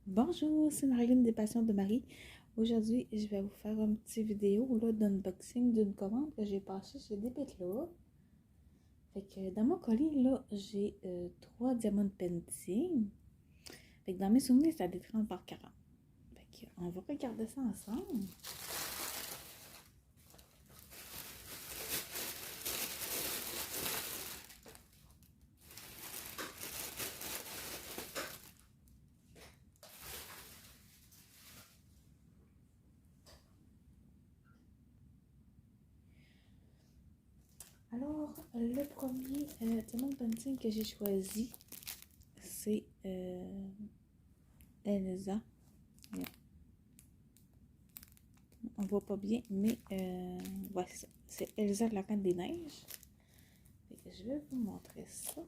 Bonjour, c'est Marilyn des Passions de Marie. Aujourd'hui, je vais vous faire une petite vidéo d'unboxing d'une commande que j'ai passée chez Decathlon. Fait que dans mon colis, là, j'ai 3 diamond painting. Fait que dans mes souvenirs, c'est à des 30 par 40. Fait que on va regarder ça ensemble. Alors, le premier diamond painting que j'ai choisi, c'est Elsa. On voit pas bien, mais ouais, c'est ça. C'est Elsa de la Reine des Neiges. Fait que je vais vous montrer ça.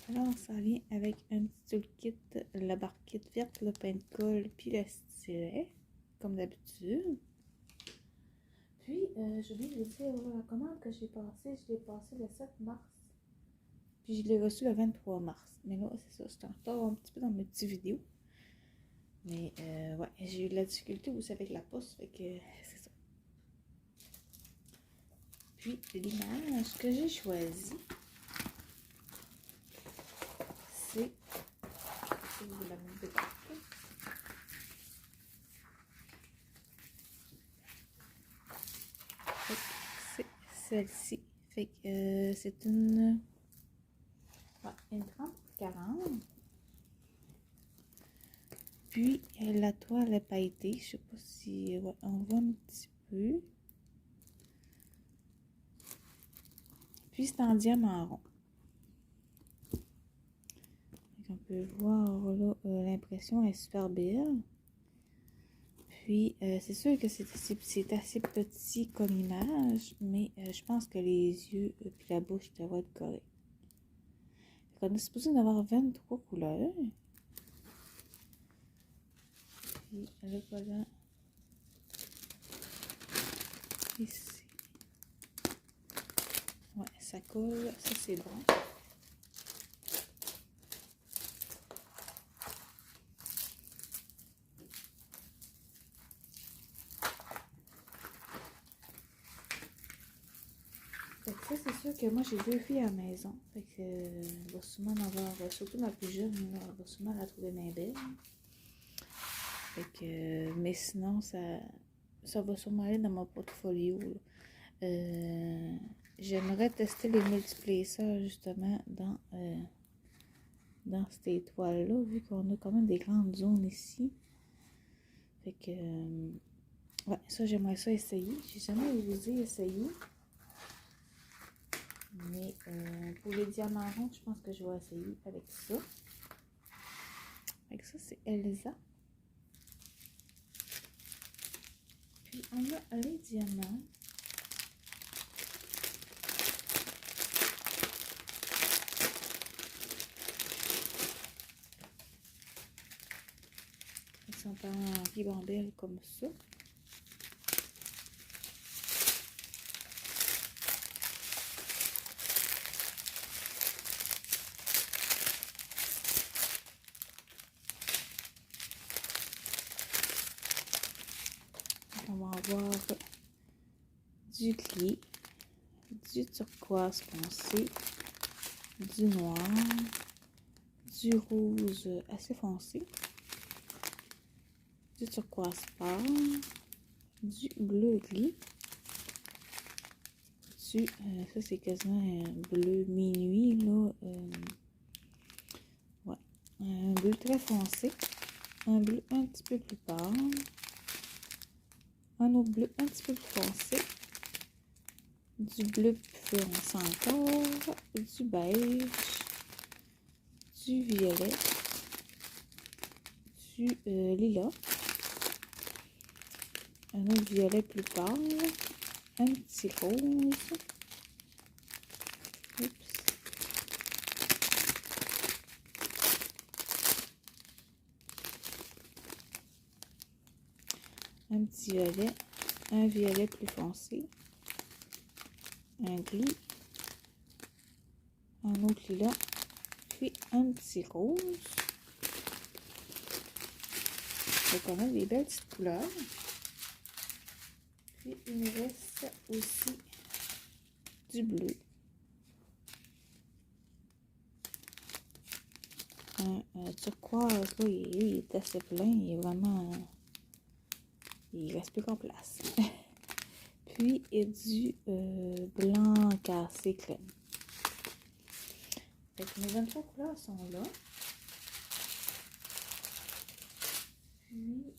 Alors, ça vient avec un petit toolkit, la barquette verte, le pain de colle, puis le stylet, comme d'habitude. Puis, je vais vous dire, la commande que j'ai passée, je l'ai passée le 7 mars. Puis, je l'ai reçue le 23 mars. Mais là, c'est ça, c'est encore un petit peu dans mes petites vidéos. Mais, ouais, j'ai eu de la difficulté aussi avec la poste, fait que c'est ça. Puis, l'image que j'ai choisie, c'est la même détail. C'est celle-ci. Fait que c'est une 30-40. Puis la toile est pailletée. Je sais pas si ouais, on voit un petit peu. Puis c'est en diamant rond. Donc, on peut voir là, l'impression est super belle. Puis c'est sûr que c'est assez petit comme image, mais je pense que les yeux et la bouche devraient être corrects. On est supposé en avoir 23 couleurs. Puis le voilà ici. Ouais, ça colle, ça c'est bon. Fait que ça, c'est sûr que moi, j'ai 2 filles à la maison. Fait que, va sûrement en avoir, surtout ma plus jeune, elle va sûrement la trouver bien belle. Fait que, mais sinon, ça va sûrement aller dans mon portfolio. J'aimerais tester les multiplacers, justement, dans cette étoile-là, vu qu'on a quand même des grandes zones ici. Fait que, ouais, ça, j'aimerais ça essayer. J'ai jamais osé essayer. Mais pour les diamants ronds, je pense que je vais essayer avec ça. Avec ça, c'est Elsa. Puis on a les diamants. Ils sont en ribambelle comme ça. On va avoir du gris, du turquoise foncé, du noir, du rouge assez foncé, du turquoise pâle, du bleu gris, ça c'est quasiment un bleu minuit là, ouais, un bleu très foncé, un bleu un petit peu plus pâle, un autre bleu un petit peu plus foncé, du bleu plus foncé encore, du beige, du violet, du lilas, un autre violet plus pâle, un petit rose, oups, un petit violet, un violet plus foncé, un gris, un autre lilas, puis un petit rose. C'est quand même des belles petites couleurs. Puis il me reste aussi du bleu. Un turquoise, là, il est assez plein. Il est vraiment... il reste plus qu'en place. Puis il y a du blanc cassé crème. Fait que mes 23 couleurs sont là. Puis,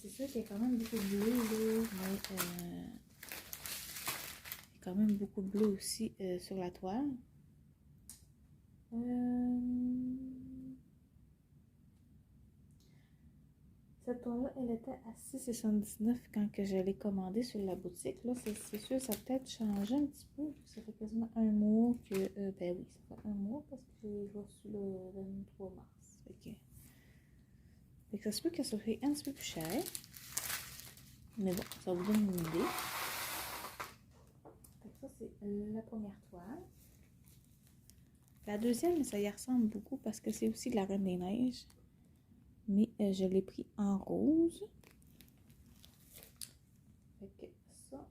c'est sûr qu'il y a quand même beaucoup de bleu, là, mais il y a quand même beaucoup de bleu aussi sur la toile. Cette toile-là, elle était à 6,79 quand que je l'ai commandée sur la boutique. Là, c'est sûr, ça a peut-être changé un petit peu. Ça fait quasiment un mois que... ben oui, ça fait un mois parce que j'ai reçu le 23 mars. Fait que ça se peut que ça fait un petit peu plus cher. Mais bon, ça vous donne une idée. Fait que ça, c'est la première toile. La deuxième, ça y ressemble beaucoup parce que c'est aussi de la Reine des Neiges. Mais je l'ai pris en rose. Fait que ça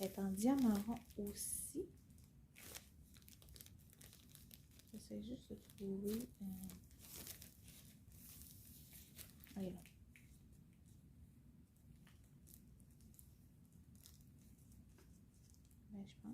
est en diamant rond aussi. J'essaie juste de trouver... Ah, là. Ben, je pense.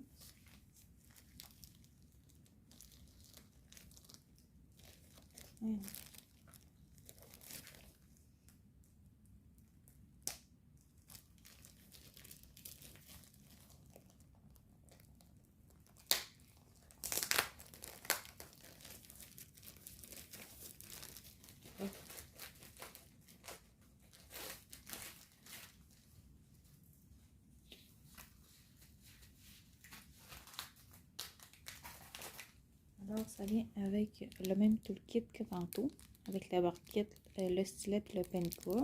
Alors, ça vient avec le même toolkit que tantôt, avec la barquette, le stylet et le pencil.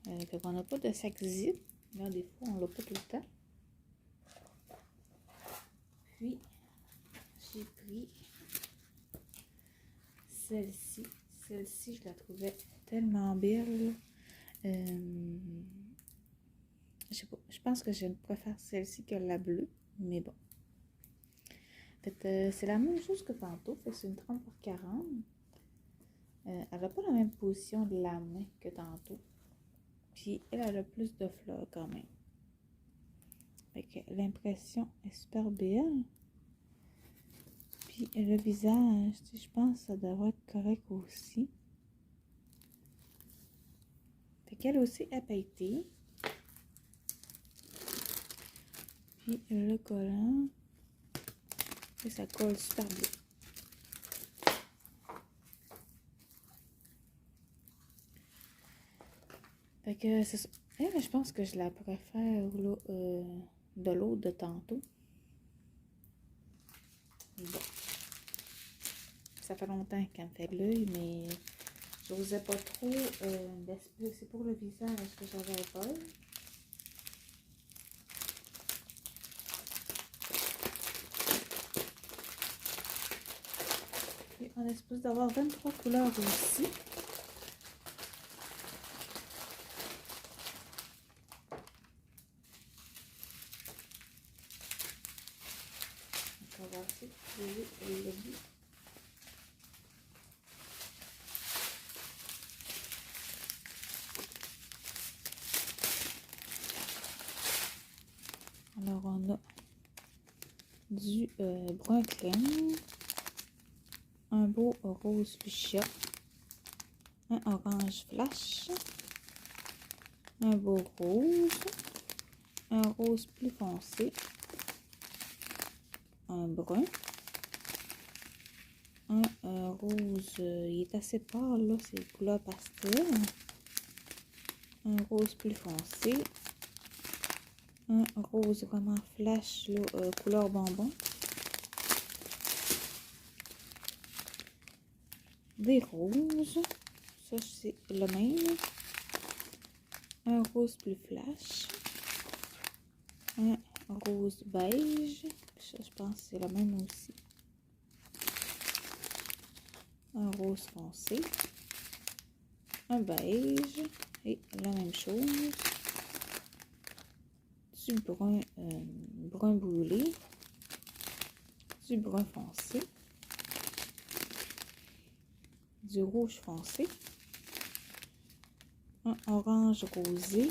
On n'a pas de sac zip. Là, des fois, on l'a pas tout le temps. Puis, j'ai pris celle-ci. Celle-ci, je la trouvais tellement belle. Je sais pas, je pense que je préfère celle-ci que la bleue, mais bon. En fait, c'est la même chose que tantôt, c'est une 30 par 40. Elle n'a pas la même position de la main que tantôt. Puis elle a plus de fleurs quand même. Fait que l'impression est super belle. Puis le visage, je pense que ça devrait être correct aussi. Fait qu'elle aussi est pailletée. Puis le collant. Et ça colle super bien. Fait que c'est ça. Elle, je pense que je la préfère là, de l'autre de tantôt. Bon. Ça fait longtemps qu'elle me fait de l'œil, mais je n'osais pas trop. C'est pour le visage que j'avais peur. Puis on est supposé d'avoir 23 couleurs aussi. On va essayer de trouver le bout. Alors, on a du brun crème, un beau rose fuchsia, un orange flash, un beau rose, un rose plus foncé, un brun, un rose, il est assez pâle, là, c'est couleur pastel. Un rose plus foncé. Un rose vraiment flash, là, couleur bonbon. Des roses. Ça, c'est le même. Un rose plus flash. Un rose beige. Ça, je pense que c'est le même aussi. Un rose foncé. Un beige. Et la même chose. Du brun, brun brûlé. Du brun foncé. Du rouge foncé. Un orange rosé.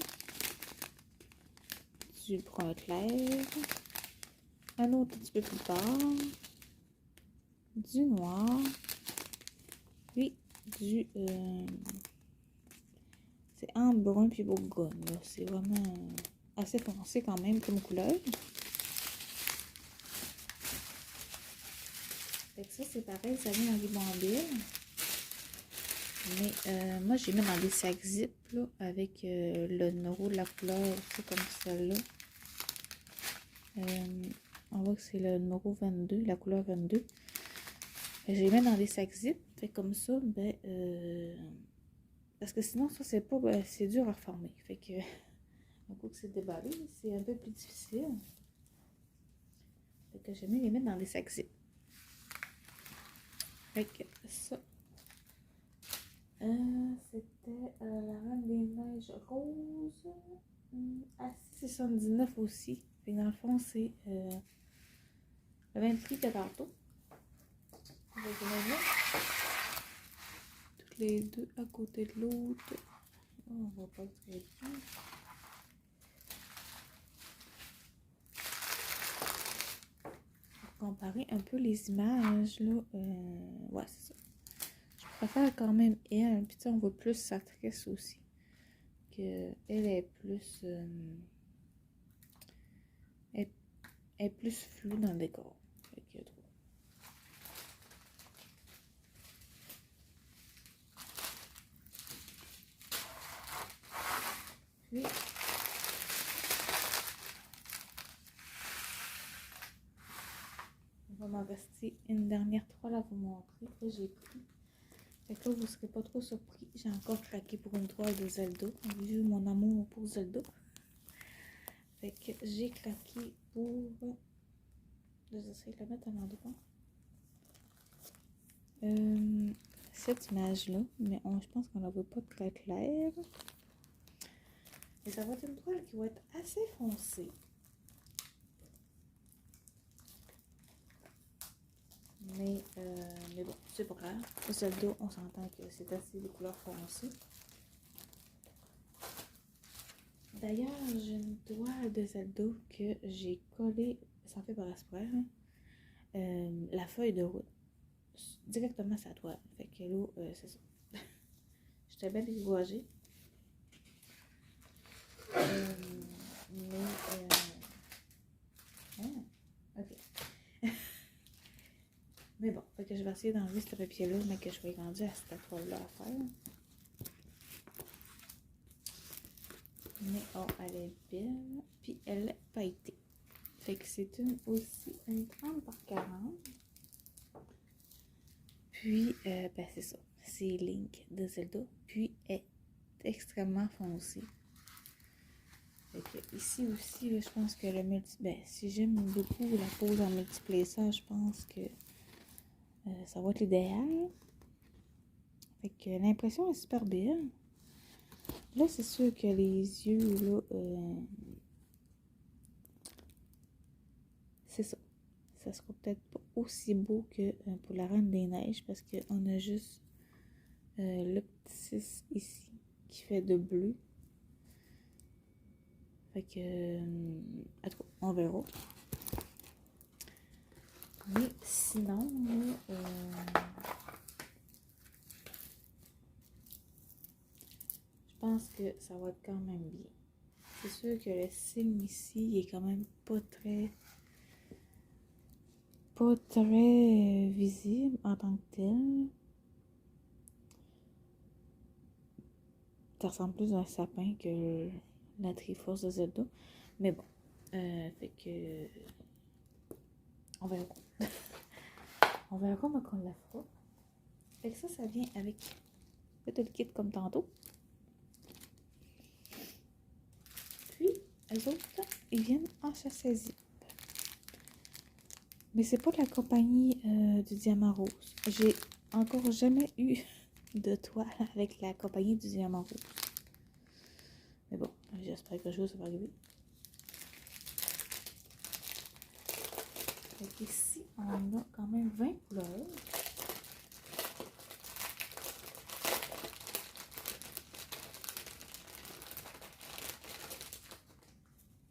Du brun clair. Un autre un petit peu plus pâle. Du noir. Puis du... c'est en brun puis bourgogne. C'est vraiment assez foncé quand même comme couleur. Fait que ça, c'est pareil, ça vient dans des bambiles. Mais moi, j'ai mis dans des sacs zip là, avec le numéro de la couleur, c'est comme celle-là. On voit que c'est le numéro 22, la couleur 22. J'ai mis dans des sacs zip, fait comme ça, ben, parce que sinon, ça, c'est pas, ben, c'est dur à reformer. Fait que, un coup que c'est déballé, c'est un peu plus difficile. Fait que j'ai mis les mettre dans des sacs zip. Fait que ça, c'était la Reine des Neiges rose à 6,79 aussi. Fait que dans le fond, c'est le même prix que tantôt. Je vais les mettre toutes les deux à côté de l'autre. Oh, on va pas très bien. Pour comparer un peu les images, là, ouais, c'est ça. Je préfère quand même elle, puis tu sais, on voit plus sa tresse aussi. Que elle est plus... elle est plus floue dans le décor. Fait que, puis, il va m'en rester une dernière toile à vous montrer que j'ai pris. Fait que là, vous ne serez pas trop surpris. J'ai encore craqué pour une toile de Zelda. Vous avez vu mon amour pour Zelda. Fait que j'ai craqué pour... J'essaie de la mettre à l'endroit. Cette image-là, mais je pense qu'on la voit pas très claire. Et ça va être une toile qui va être assez foncée. Mais bon, c'est pas grave. Pour Zelda, on s'entend que c'est assez des couleurs foncées. D'ailleurs, j'ai une toile de Zelda que j'ai collée, ça fait par exprès, hein, la feuille de route directement sur la toile. Fait que là, c'est ça. J'étais bien découragée. Mais, ok. Mais bon, fait que je vais essayer d'enlever ce papier-là, mais que je vais grandir à cette toile-là à faire. Mais oh, elle est belle. Puis elle est pailletée. Fait que c'est une 30 par 40. Puis, ben c'est ça. C'est Link de Zelda. Puis, elle est extrêmement foncée. Fait que ici aussi, là, je pense que le ben, si j'aime beaucoup la pose en multiplier ça, je pense que ça va être l'idéal. Fait que l'impression est super belle. Là, c'est sûr que les yeux, là, c'est ça. Ça sera peut-être pas aussi beau que pour la Reine des Neiges parce qu'on a juste le petit 6 ici qui fait de bleu. Fait que, en tout cas, on verra. Mais sinon, je pense que ça va être quand même bien. C'est sûr que le signe ici il est quand même pas pas très visible en tant que tel. Ça ressemble plus à un sapin que la Triforce de Zelda. Mais bon, fait que... On verra. On verra comment on la fera. Fait que ça vient avec le kit comme tantôt. Puis, les autres, ils viennent en sachet zip. Mais c'est pas de la compagnie du Diamant Rose. J'ai encore jamais eu de toile avec la compagnie du Diamant Rose. Mais bon, j'espère que le jour ça va arriver. Fait ici, on a quand même 20 couleurs.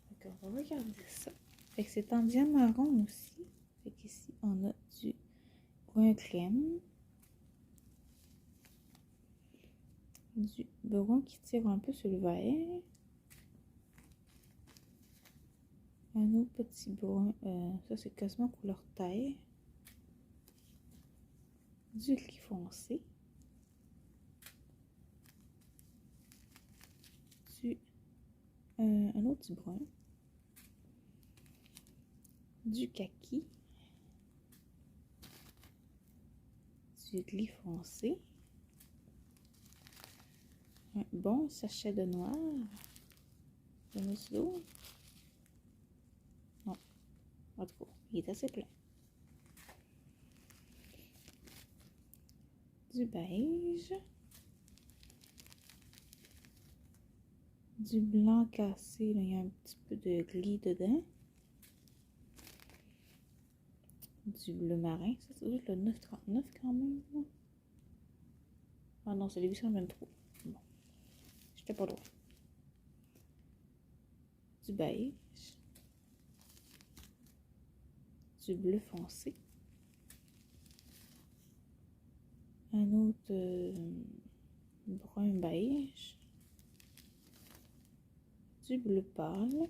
Fait qu'on va regarder ça. Fait que c'est en diamant marron aussi. Fait qu'ici, on a du brun crème. Du brun qui tire un peu sur le vert. Un autre petit brun, ça c'est quasiment couleur terre. Du gris foncé. Un autre du brun. Du kaki. Du gris foncé. Un bon sachet de noir. De mousse d'eau. Non. En tout cas, il est assez plein. Du beige. Du blanc cassé. Là, il y a un petit peu de gris dedans. Du bleu marin. Ça, c'est le 9,39 quand même. Là. Ah non, c'est le 823. Bon. J'étais pas loin. Du beige. Du bleu foncé. Un autre brun beige. Du bleu pâle.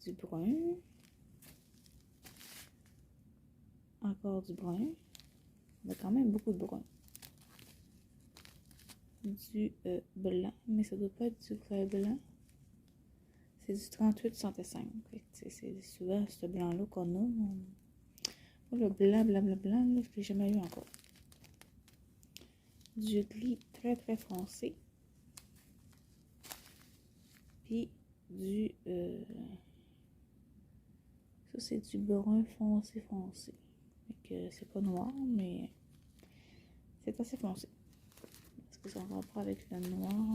Du brun. Encore du brun. On a quand même beaucoup de brun. Du blanc, mais ça doit pas être du vrai blanc. C'est du 38,65. C'est souvent ce blanc-là qu'on a. Le blanc, là, je l'ai jamais eu encore. Du gris très très foncé. Puis du... ça, c'est du brun foncé. Fait que c'est pas noir, mais c'est assez foncé. Est-ce que ça va pas avec le noir?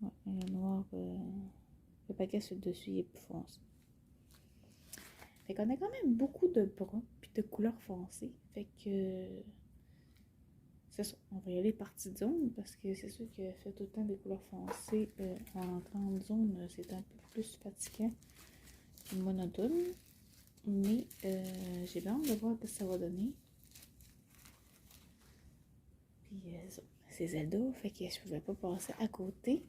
Ouais, le noir, le paquet sur le dessus, il est plus foncé. Fait qu'on a quand même beaucoup de brun puis de couleurs foncées. Fait que c'est ça, on va y aller par petite zone parce que c'est sûr que fait tout le temps des couleurs foncées en grande zone, c'est un peu plus fatigant et monotone. Mais j'ai bien hâte de voir ce que ça va donner. Puis c'est Zelda, fait que je pouvais pas passer à côté.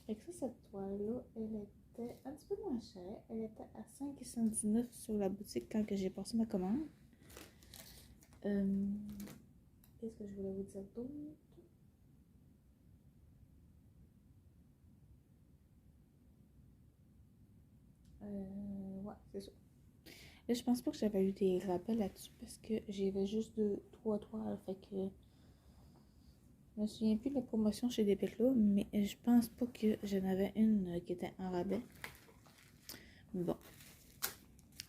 Fait que ça, cette toile-là, elle était un petit peu moins chère. Elle était à 5,79 sur la boutique quand j'ai passé ma commande. Qu'est-ce que je voulais vous dire d'autre? Ouais, c'est ça. Là, je pense pas que j'avais eu des rappels là-dessus parce que j'avais juste 3 toiles. Fait que je me souviens plus de la promotion chez Decathlon, mais je pense pas que j'en avais une qui était en rabais. Bon.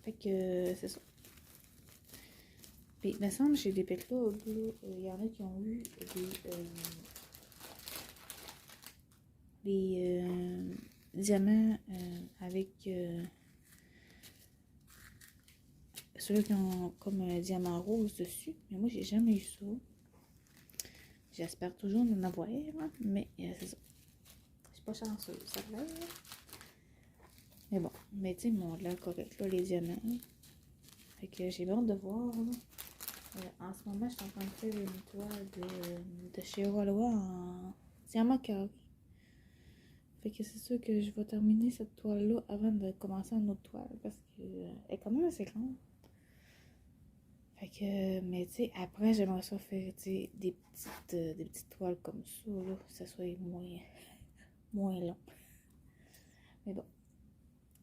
Fait que c'est ça. Puis, il me semble chez Decathlon, il y en a qui ont eu des diamants avec ceux qui ont comme un diamant rose dessus. Mais moi, j'ai jamais eu ça. J'espère toujours en avoir, hein, mais c'est ça. Je suis pas chanceuse, ça va. Mais bon, mais tu sais, mon là, correct, là, les diamants. Fait que j'ai hâte de voir. En ce moment, je suis en train de faire une toile de chez Oroaloa en diamant carré. Fait que c'est sûr que je vais terminer cette toile-là avant de commencer une autre toile parce qu'elle est quand même assez grande. Fait que, mais tu sais, après, j'aimerais ça faire, tu sais, des petites toiles comme ça, là, que ça soit moins long. Mais bon,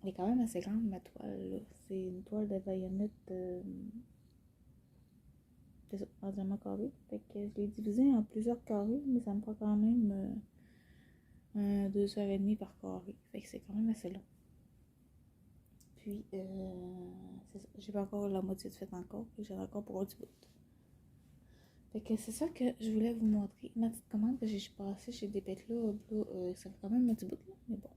elle est quand même assez grande, ma toile, là. C'est une toile de baïonnette, c'est ça, entièrement carré. Fait que je l'ai divisée en plusieurs carrés, mais ça me prend quand même 2h30 par carré. Fait que c'est quand même assez long. Puis, c'est ça, j'ai pas encore la moitié de fait encore, j'en ai encore pour un petit bout. Fait que c'est ça que je voulais vous montrer. Ma petite commande que j'ai passée chez Dépêche-là, ça fait quand même un petit bout là, mais bon.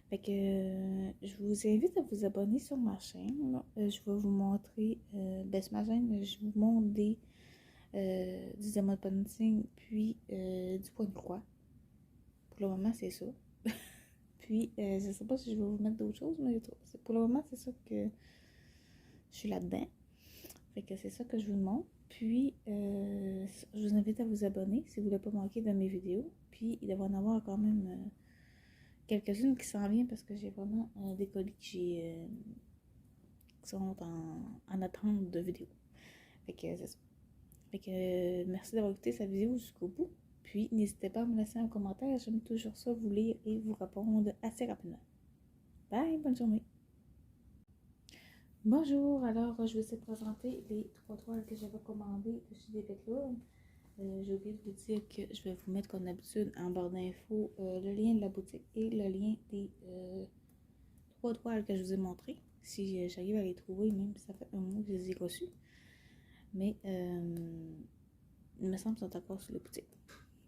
Fait que je vous invite à vous abonner sur ma chaîne. Là. Je vais vous montrer, sur ma chaîne, je vous montre du diamant de punching, puis du point de croix. Pour le moment, c'est ça. Puis, je sais pas si je vais vous mettre d'autres choses, mais pour le moment, c'est ça que je suis là-dedans. Fait que c'est ça que je vous montre. Puis, je vous invite à vous abonner si vous ne voulez pas manquer de mes vidéos. Puis, il devrait en avoir quand même quelques-unes qui s'en viennent parce que j'ai vraiment des colis qui sont en attente de vidéos. Fait que c'est ça. Fait que merci d'avoir écouté cette vidéo jusqu'au bout. Puis, n'hésitez pas à me laisser un commentaire. J'aime toujours ça, vous lire et vous répondre assez rapidement. Bye, bonne journée. Bonjour, alors je vais vous présenter les 3 toiles que j'avais commandées de chez Decathlon. J'ai oublié de vous dire que je vais vous mettre comme d'habitude en barre d'infos le lien de la boutique et le lien des 3 toiles que je vous ai montrées. Si j'arrive à les trouver, même si ça fait un mois que je les ai reçues. Mais il me semble qu'ils sont encore sur la boutique.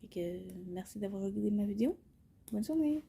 Et que merci d'avoir regardé ma vidéo. Bonne journée!